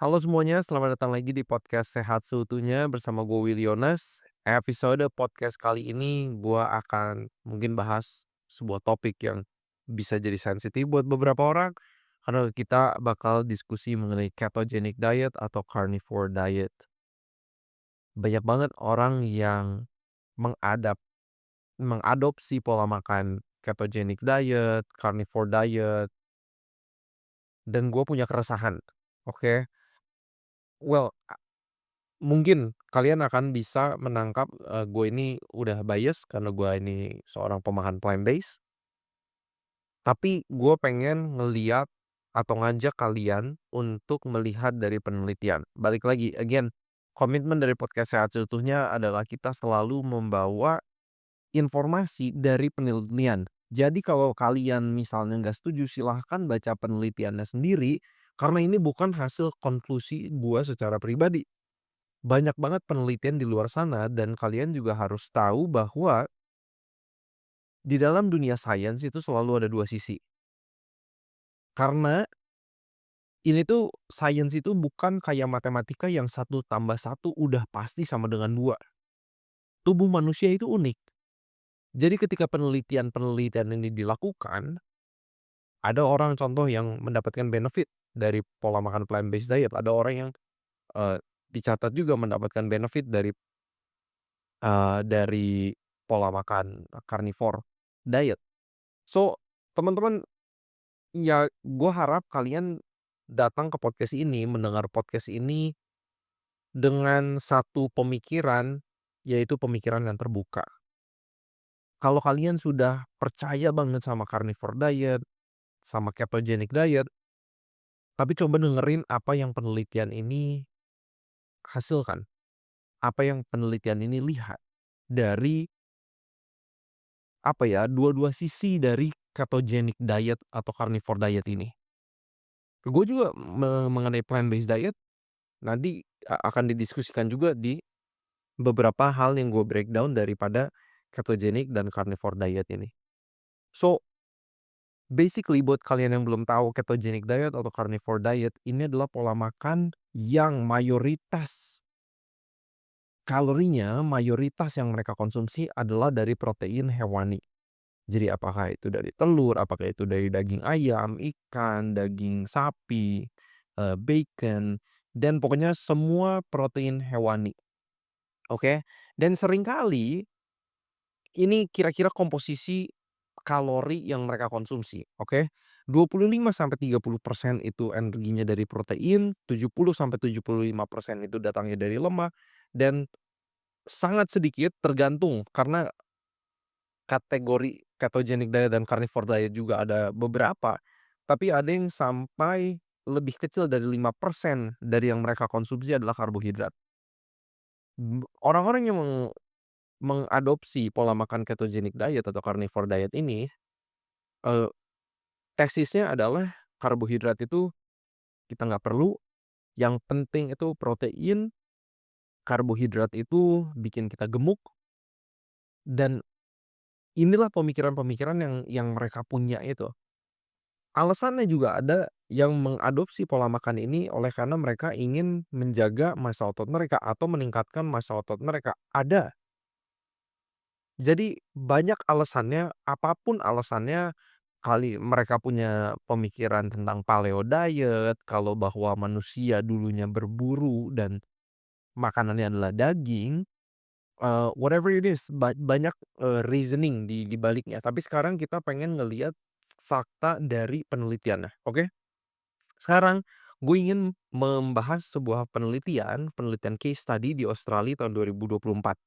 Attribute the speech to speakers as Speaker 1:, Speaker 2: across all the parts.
Speaker 1: Halo semuanya, selamat datang lagi di podcast Sehat Seutuhnya bersama gue Willy Yones. Episode podcast kali ini gue akan mungkin bahas sebuah topik yang bisa jadi sensitif buat beberapa orang karena kita bakal diskusi mengenai ketogenic diet atau carnivore diet. Banyak banget orang yang mengadap mengadopsi pola makan ketogenic diet, carnivore diet, dan gue punya keresahan. Oke. Well, mungkin kalian akan bisa menangkap, gue ini udah bias karena gue ini seorang pemakan plant based, tapi gue pengen ngeliat atau ngajak kalian untuk melihat dari penelitian. Balik lagi, again, komitmen dari podcast Sehat Seutuhnya adalah kita selalu membawa informasi dari penelitian. Jadi kalau kalian misalnya nggak setuju, silahkan baca penelitiannya sendiri, karena ini bukan hasil konklusi gue secara pribadi. Banyak banget penelitian di luar sana dan kalian juga harus tahu bahwa di dalam dunia sains itu selalu ada dua sisi. Karena ini tuh sains itu bukan kayak matematika yang satu tambah satu udah pasti sama dengan 2. Tubuh manusia itu unik. Jadi ketika penelitian-penelitian ini dilakukan, ada orang contoh yang mendapatkan benefit dari pola makan plant based diet, ada orang yang, eee, dicatat juga mendapatkan benefit dari pola makan carnivore diet. So, teman-teman, ya gue harap kalian datang ke podcast ini, mendengar podcast ini dengan satu pemikiran, yaitu pemikiran yang terbuka. Kalau kalian sudah percaya banget sama carnivore diet, sama ketogenic diet, tapi coba dengerin apa yang penelitian ini hasilkan, apa yang penelitian ini lihat dari apa ya, dua-dua sisi dari ketogenic diet atau carnivore diet ini. Gue juga mengenai plant based diet nanti akan didiskusikan juga di beberapa hal yang gue breakdown daripada ketogenic dan carnivore diet ini. So, basically buat kalian yang belum tahu ketogenic diet atau carnivore diet, ini adalah pola makan yang mayoritas kalorinya, mayoritas yang mereka konsumsi adalah dari protein hewani. Jadi apakah itu dari telur, apakah itu dari daging ayam, ikan, daging sapi, bacon, dan pokoknya semua protein hewani. Oke, dan seringkali ini kira-kira komposisi kalori yang mereka konsumsi, oke. 25-30% itu energinya dari protein, 70-75% itu datangnya dari lemak, dan sangat sedikit tergantung karena kategori ketogenic diet dan carnivore diet juga ada beberapa, tapi ada yang sampai lebih kecil dari 5% dari yang mereka konsumsi adalah karbohidrat. Orang-orang yang mengadopsi pola makan ketogenic diet atau carnivore diet ini, eee, tesisnya adalah karbohidrat itu kita nggak perlu, yang penting itu protein, karbohidrat itu bikin kita gemuk, dan inilah pemikiran-pemikiran yang mereka punya itu. Alasannya juga ada yang mengadopsi pola makan ini oleh karena mereka ingin menjaga massa otot mereka atau meningkatkan massa otot mereka, ada. Jadi banyak alasannya, apapun alasannya, kali mereka punya pemikiran tentang paleo diet, kalau bahwa manusia dulunya berburu dan makanannya adalah daging, whatever it is, banyak, reasoning di baliknya. Tapi sekarang kita pengen ngelihat fakta dari penelitiannya, oke? Sekarang gue ingin membahas sebuah penelitian case study di Australia tahun 2024.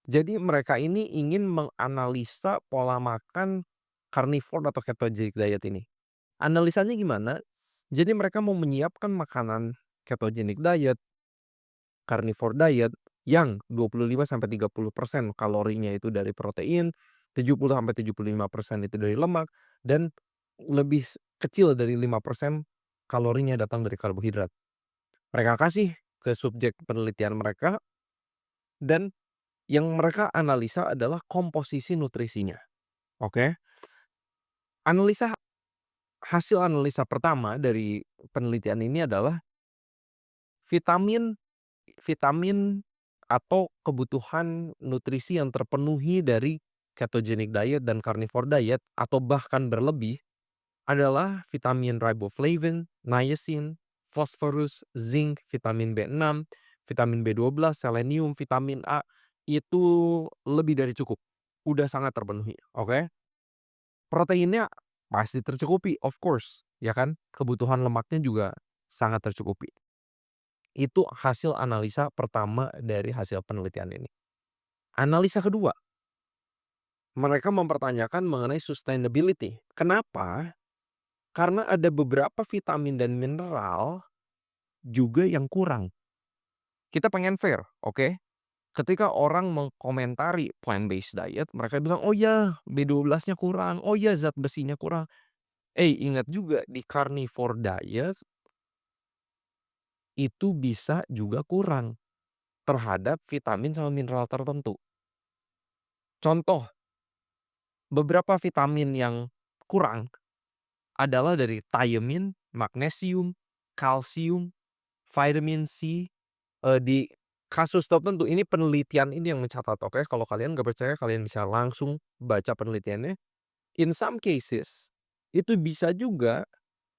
Speaker 1: Jadi mereka ini ingin menganalisa pola makan carnivore atau ketogenic diet ini. Analisanya gimana? Jadi mereka mau menyiapkan makanan ketogenic diet, carnivore diet yang 25-30% kalorinya itu dari protein, 70-75% itu dari lemak, dan lebih kecil dari 5% kalorinya datang dari karbohidrat. Mereka kasih ke subjek penelitian mereka dan yang mereka analisa adalah komposisi nutrisinya, oke. Analisa Hasil analisa pertama dari penelitian ini adalah Vitamin vitamin atau kebutuhan nutrisi yang terpenuhi dari ketogenic diet dan carnivore diet atau bahkan berlebih adalah vitamin riboflavin, niacin, fosforus, zinc, vitamin B6, vitamin B12, selenium, vitamin A, itu lebih dari cukup. Udah sangat terpenuhi, oke. Proteinnya pasti tercukupi, of course, ya kan. Kebutuhan lemaknya juga sangat tercukupi. Itu hasil analisa pertama dari hasil penelitian ini. Analisa kedua, mereka mempertanyakan mengenai sustainability. Kenapa? Karena ada beberapa vitamin dan mineral juga yang kurang. Kita pengen fair, oke? Ketika orang mengkomentari plant-based diet, mereka bilang, "Oh ya, B12-nya kurang, oh ya zat besinya kurang." Ingat juga di carnivore diet itu bisa juga kurang terhadap vitamin sama mineral tertentu. Contoh, beberapa vitamin yang kurang adalah dari thiamin, magnesium, kalsium, vitamin C. Di kasus tertentu ini penelitian ini yang mencatat, oke. Kalau kalian nggak percaya kalian bisa langsung baca penelitiannya. In some cases, itu bisa juga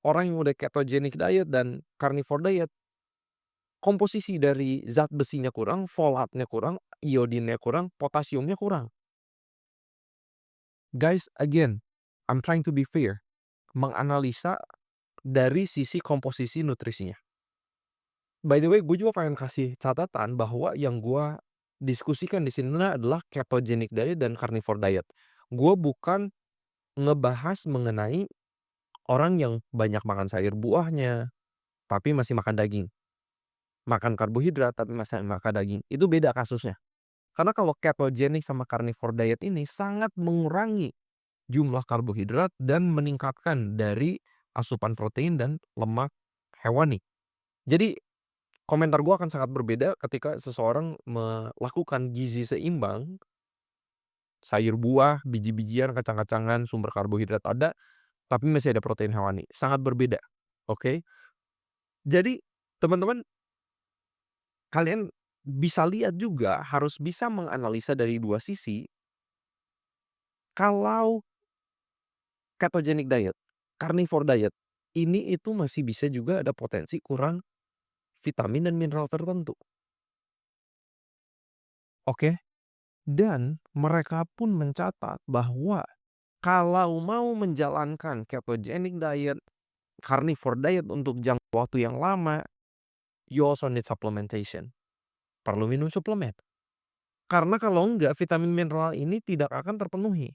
Speaker 1: orang yang udah ketogenic diet dan carnivore diet, komposisi dari zat besinya kurang, folatnya kurang, iodinnya kurang, potasiumnya kurang. Guys, again, I'm trying to be fair. Menganalisa dari sisi komposisi nutrisinya. By the way, gue juga pengen kasih catatan bahwa yang gue diskusikan di sini adalah ketogenic diet dan carnivore diet. Gue bukan ngebahas mengenai orang yang banyak makan sayur buahnya, tapi masih makan daging. Makan karbohidrat, tapi masih makan daging. Itu beda kasusnya. Karena kalau ketogenic sama carnivore diet ini sangat mengurangi jumlah karbohidrat dan meningkatkan dari asupan protein dan lemak hewani. Jadi komentar gue akan sangat berbeda ketika seseorang melakukan gizi seimbang, sayur buah, biji-bijian, kacang-kacangan, sumber karbohidrat ada, tapi masih ada protein hewani. Sangat berbeda, oke. Jadi teman-teman, kalian bisa lihat juga harus bisa menganalisa dari dua sisi. Kalau ketogenic diet, carnivore diet, ini itu masih bisa juga ada potensi kurang vitamin dan mineral tertentu, oke. Dan mereka pun mencatat bahwa kalau mau menjalankan ketogenic diet, carnivore diet untuk jangka waktu yang lama, you also need supplementation. Perlu minum suplemen. Karena kalau enggak, vitamin mineral ini tidak akan terpenuhi.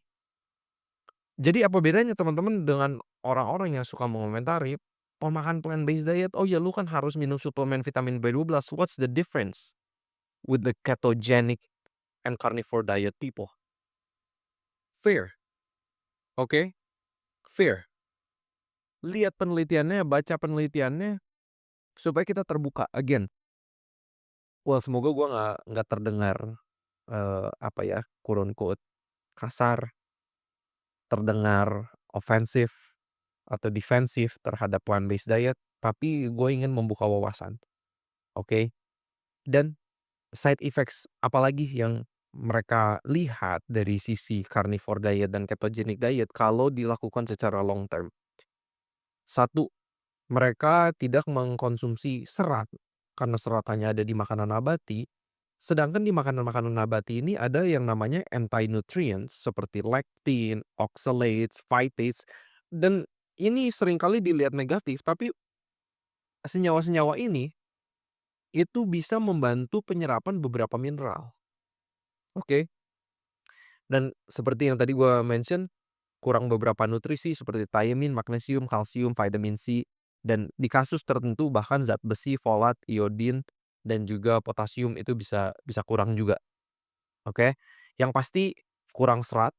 Speaker 1: Jadi apa bedanya teman-teman dengan orang-orang yang suka mengomentari, pemakan plant-based diet, oh ya lu kan harus minum suplemen vitamin B12. What's the difference with the ketogenic and carnivore diet people? Fair, oke? Fair. Lihat penelitiannya, baca penelitiannya, supaya kita terbuka. Again, semoga gua nggak terdengar, apa ya, quote unquote kasar, terdengar ofensif atau defensif terhadap plant-based diet, tapi gue ingin membuka wawasan, oke? Dan side effects apalagi yang mereka lihat dari sisi carnivore diet dan ketogenic diet kalau dilakukan secara long term. Satu, mereka tidak mengkonsumsi serat, karena serat hanya ada di makanan nabati, sedangkan di makanan-makanan nabati ini ada yang namanya anti-nutrients seperti lectin, oxalates, phytates, dan ini seringkali dilihat negatif, tapi senyawa-senyawa ini itu bisa membantu penyerapan beberapa mineral, oke. Dan seperti yang tadi gua mention, kurang beberapa nutrisi seperti thiamin, magnesium, kalsium, vitamin C, dan di kasus tertentu bahkan zat besi, folat, iodin, dan juga potasium itu bisa bisa kurang juga, oke. Yang pasti kurang serat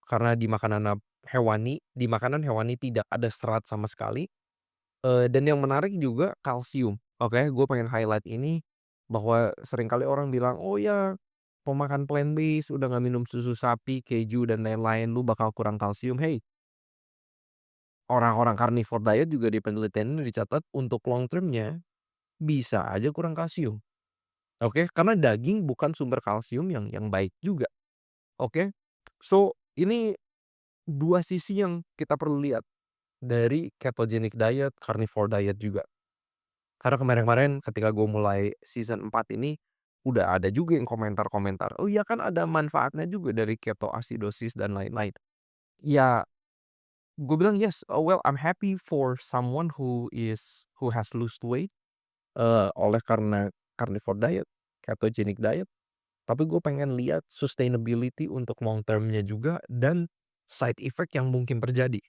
Speaker 1: karena di makanan hewani tidak ada serat sama sekali, dan yang menarik juga kalsium, oke. Gue pengen highlight ini bahwa seringkali orang bilang, "Oh ya, pemakan plant-based udah nggak minum susu sapi, keju, dan lain-lain, lu bakal kurang kalsium." Hey, orang-orang carnivore diet juga di penelitian ini dicatat untuk long term-nya, bisa aja kurang kalsium, oke? Karena daging bukan sumber kalsium yang baik juga, oke? So, ini 2 sisi yang kita perlu lihat dari ketogenic diet, carnivore diet juga. Karena kemarin-kemarin ketika gue mulai season 4 ini, udah ada juga yang komentar-komentar, "Oh iya kan ada manfaatnya juga dari ketoasidosis dan lain-lain." Ya, gue bilang, "Yes, oh well I'm happy for someone who has lose weight, oleh karena carnivore diet, ketogenic diet." Tapi gue pengen lihat sustainability untuk long term-nya juga dan side effect yang mungkin terjadi.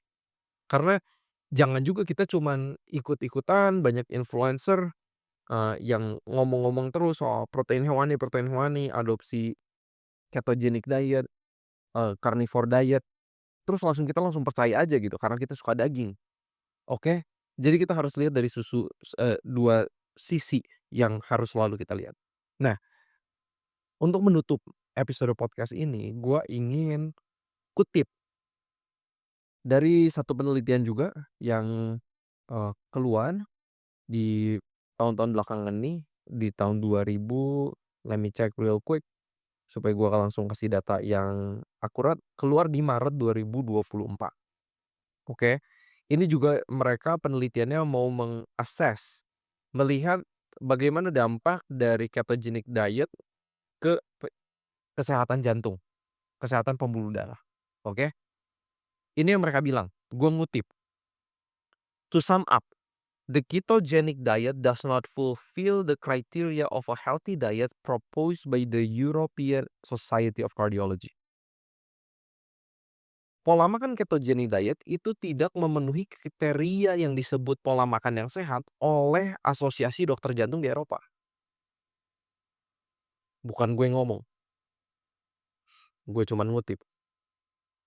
Speaker 1: Karena jangan juga kita cuman ikut-ikutan banyak influencer, yang ngomong-ngomong terus soal protein hewani, adopsi ketogenic diet, carnivore diet, terus kita langsung percaya aja gitu karena kita suka daging, oke? Jadi kita harus lihat dari 2 sisi yang harus selalu kita lihat. Nah, untuk menutup episode podcast ini, gua ingin kutip dari satu penelitian juga yang, keluar di tahun-tahun belakangan nih, di tahun 2000, let me check real quick supaya gua langsung kasih data yang akurat, keluar di Maret 2024, oke. Ini juga mereka penelitiannya mau melihat bagaimana dampak dari ketogenic diet ke kesehatan jantung, kesehatan pembuluh darah, oke. Ini yang mereka bilang, gua ngutip, "To sum up, the ketogenic diet does not fulfill the criteria of a healthy diet proposed by the European Society of Cardiology." Pola makan ketogenic diet itu tidak memenuhi kriteria yang disebut pola makan yang sehat oleh Asosiasi Dokter Jantung di Eropa. Bukan gue ngomong, gue cuman ngutip.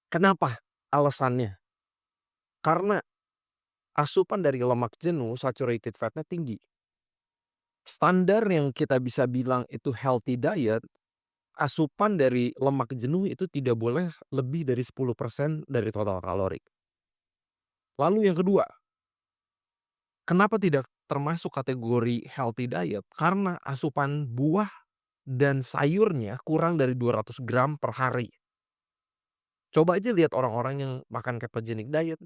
Speaker 1: Kenapa? Alasannya, karena asupan dari lemak jenuh saturated fatnya tinggi. Standar yang kita bisa bilang itu healthy diet, asupan dari lemak jenuh itu tidak boleh lebih dari 10% dari total kalori. Lalu yang kedua, kenapa tidak termasuk kategori healthy diet? Karena asupan buah dan sayurnya kurang dari 200 gram per hari. Coba aja lihat orang-orang yang makan ketogenic diet,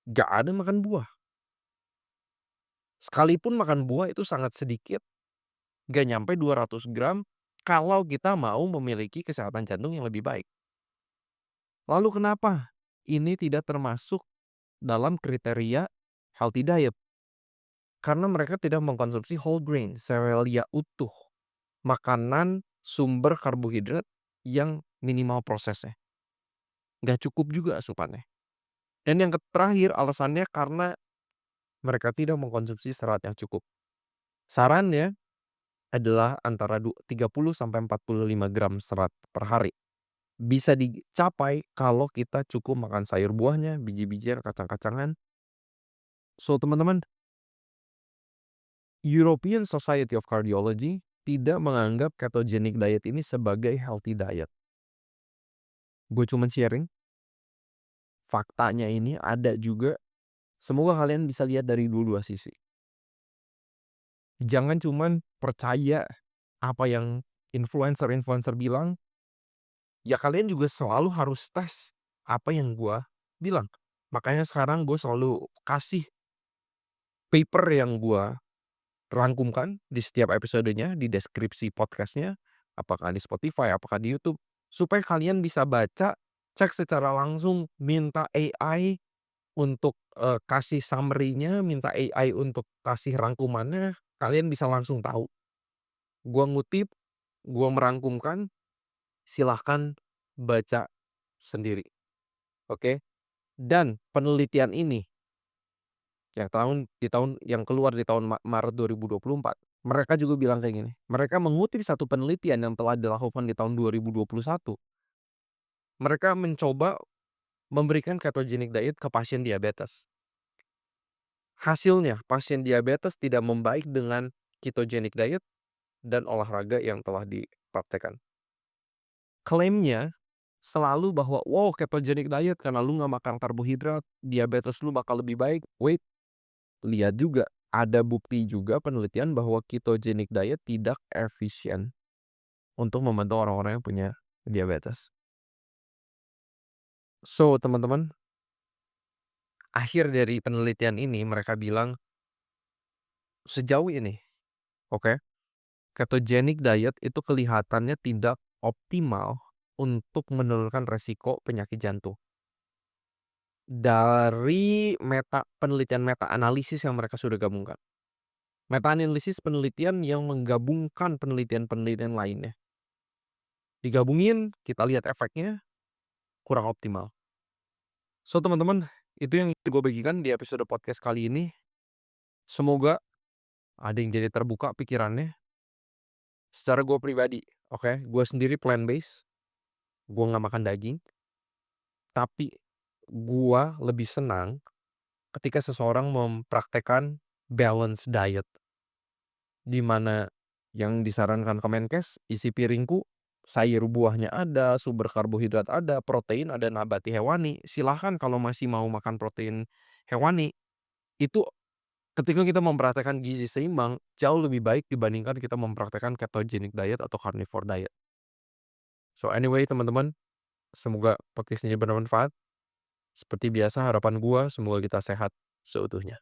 Speaker 1: gak ada makan buah. Sekalipun makan buah itu sangat sedikit, gak nyampe 200 gram kalau kita mau memiliki kesehatan jantung yang lebih baik. Lalu kenapa ini tidak termasuk dalam kriteria healthy diet? Karena mereka tidak mengkonsumsi whole grain, serealia utuh, makanan sumber karbohidrat yang minimal prosesnya. Nggak cukup juga asupannya. Dan yang terakhir alasannya karena mereka tidak mengkonsumsi serat yang cukup. Sarannya adalah antara 30 sampai 45 gram serat per hari. Bisa dicapai kalau kita cukup makan sayur buahnya, biji-bijian, kacang-kacangan. So teman-teman, European Society of Cardiology tidak menganggap ketogenic diet ini sebagai healthy diet. Gue cuma sharing, faktanya ini ada juga. Semoga kalian bisa lihat dari dua-dua sisi. Jangan cuman percaya apa yang influencer-influencer bilang, ya kalian juga selalu harus tes apa yang gua bilang. Makanya sekarang gue selalu kasih paper yang gua rangkumkan di setiap episodenya, di deskripsi podcastnya, apakah di Spotify, apakah di YouTube, supaya kalian bisa baca, cek secara langsung, minta AI untuk, kasih summary-nya, minta AI untuk kasih rangkumannya, kalian bisa langsung tahu. Gua ngutip, gua merangkumkan, silahkan baca sendiri, oke? Dan penelitian ini yang yang keluar di tahun Maret 2024, mereka juga bilang kayak gini, mereka mengutip satu penelitian yang telah dilakukan di tahun 2021. Mereka mencoba memberikan ketogenic diet ke pasien diabetes. Hasilnya, pasien diabetes tidak membaik dengan ketogenic diet dan olahraga yang telah dipraktekkan. Klaimnya selalu bahwa, wow ketogenic diet karena lu nggak makan karbohidrat, diabetes lu bakal lebih baik. Wait, lihat juga ada bukti juga penelitian bahwa ketogenic diet tidak efisien untuk membantu orang-orang yang punya diabetes. So, teman-teman, akhir dari penelitian ini mereka bilang, sejauh ini, oke, ketogenic diet itu kelihatannya tidak optimal untuk menurunkan resiko penyakit jantung. Dari penelitian meta analisis yang mereka sudah gabungkan. Meta analisis penelitian yang menggabungkan penelitian-penelitian lainnya. Digabungin, kita lihat efeknya kurang optimal. So, teman-teman, itu yang gue bagikan di episode podcast kali ini. Semoga ada yang jadi terbuka pikirannya. Secara gue pribadi, oke, gue sendiri plant based, gue nggak makan daging, tapi gue lebih senang ketika seseorang mempraktekkan balance diet, di mana yang disarankan Kemenkes, isi piringku sayur buahnya ada, sumber karbohidrat ada, protein ada, nabati hewani. Silahkan kalau masih mau makan protein hewani. Itu ketika kita mempraktekkan gizi seimbang, jauh lebih baik dibandingkan kita mempraktekkan ketogenic diet atau carnivore diet. So anyway, teman-teman, semoga podcast ini bermanfaat. Seperti biasa harapan gua, semoga kita sehat seutuhnya.